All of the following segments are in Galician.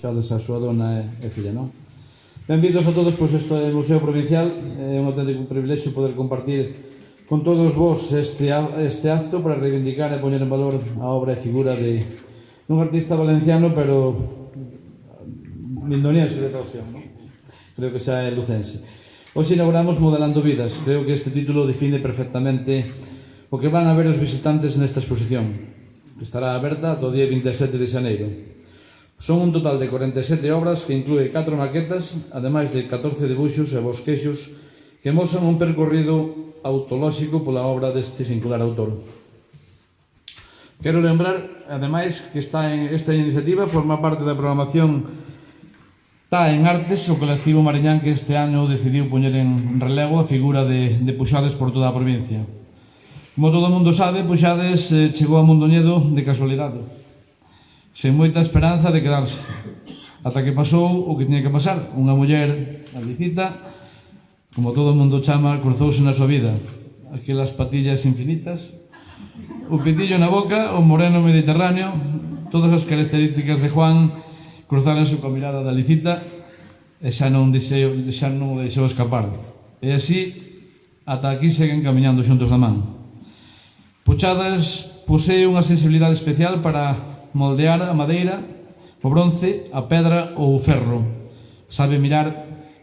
buscades a súa dona e filla, non? Benvidos a todos, pois isto é o Museo Provincial, é un auténtico privilexio poder compartir con todos vos este acto para reivindicar e poñer en valor a obra e figura de un artista valenciano, pero mindoniense de ocasión, non? Creo que xa é lucense. Hoxe inauguramos Modelando Vidas. Creo que este título define perfectamente o que van a ver os visitantes nesta exposición, que estará aberta ata o día 27 de xaneiro. Son un total de 47 obras que inclúe 4 maquetas, ademais de 14 debuxos e bosquexos que mostran un percorrido autolóxico pola obra deste singular autor. Quero lembrar, ademais, que esta iniciativa forma parte da programación Tá en Artes, o colectivo mariñán que este ano decidiu poñer en relevo a figura de Puxades por toda a provincia. Como todo o mundo sabe, Puxades chegou a Mondoñedo de casualidade, sen moita esperanza de quedarse, ata que pasou o que tiña que pasar. Unha muller, a Licita, como todo o mundo chama, cruzouse na súa vida. Aquelas patillas infinitas, o pitillo na boca, o moreno mediterráneo, todas as características de Juan cruzaranse coa mirada da Licita e xa non o deixou escapar. E así, ata aquí seguen camiñando xuntos da man. Puxades posee unha sensibilidade especial para moldear a madeira, o bronce, a pedra ou o ferro. Sabe mirar,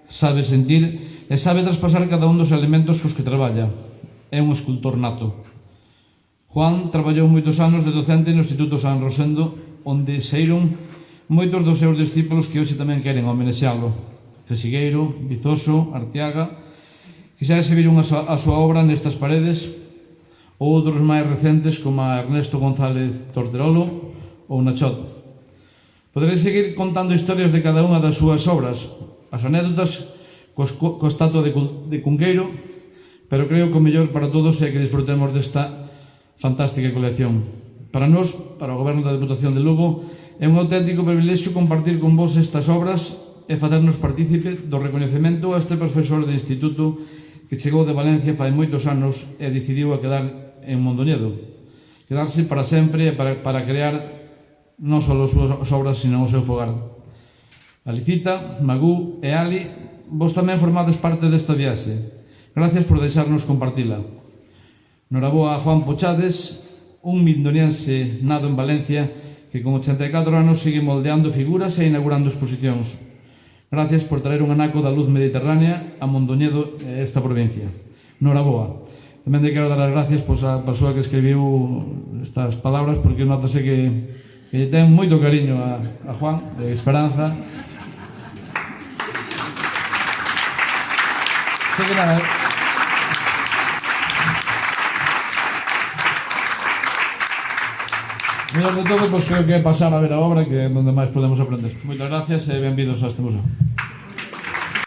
sabe sentir e sabe traspasar cada un dos elementos cos que traballa. É un escultor nato. Juan traballou moitos anos de docente no Instituto San Rosendo, onde saíron moitos dos seus discípulos que hoxe tamén queren homenaxealo. Resigueiro, Vizoso, Arteaga, que xa exhibiron a súa obra nestas paredes, ou outros máis recentes como a Ernesto González Torterolo ou Nachot. Poderei seguir contando historias de cada unha das súas obras, as anécdotas co estatua de Cunqueiro, pero creo que o mellor para todos é que disfrutemos desta fantástica colección. Para nós, para o Goberno da Deputación de Lugo, é un auténtico privilexio compartir con vos estas obras e facernos partícipe do recoñecemento a este profesor de instituto que chegou de Valencia fai moitos anos e decidiu a quedar en Mondoñedo. Quedarse para sempre e para crear non só as súas obras, sino o seu fogar. A Licita, Magú e Ali, vos tamén formades parte desta viaxe. Gracias por deixarnos compartila. Noraboa a Juan Puxades, un mindoniense nado en Valencia que con 84 anos sigue moldeando figuras e inaugurando exposicións. Gracias por traer un anaco da luz mediterránea a Mondoñedo e esta provincia. Noraboa. Tamén te quero dar as gracias a persoa que escribiu estas palabras, porque notase que ten moito cariño a Juan, de Esperanza. Sei que nada, mellor de todo, pois creo que é pasar a ver a obra, que é onde máis podemos aprender. Moitas gracias e benvidos a este museo.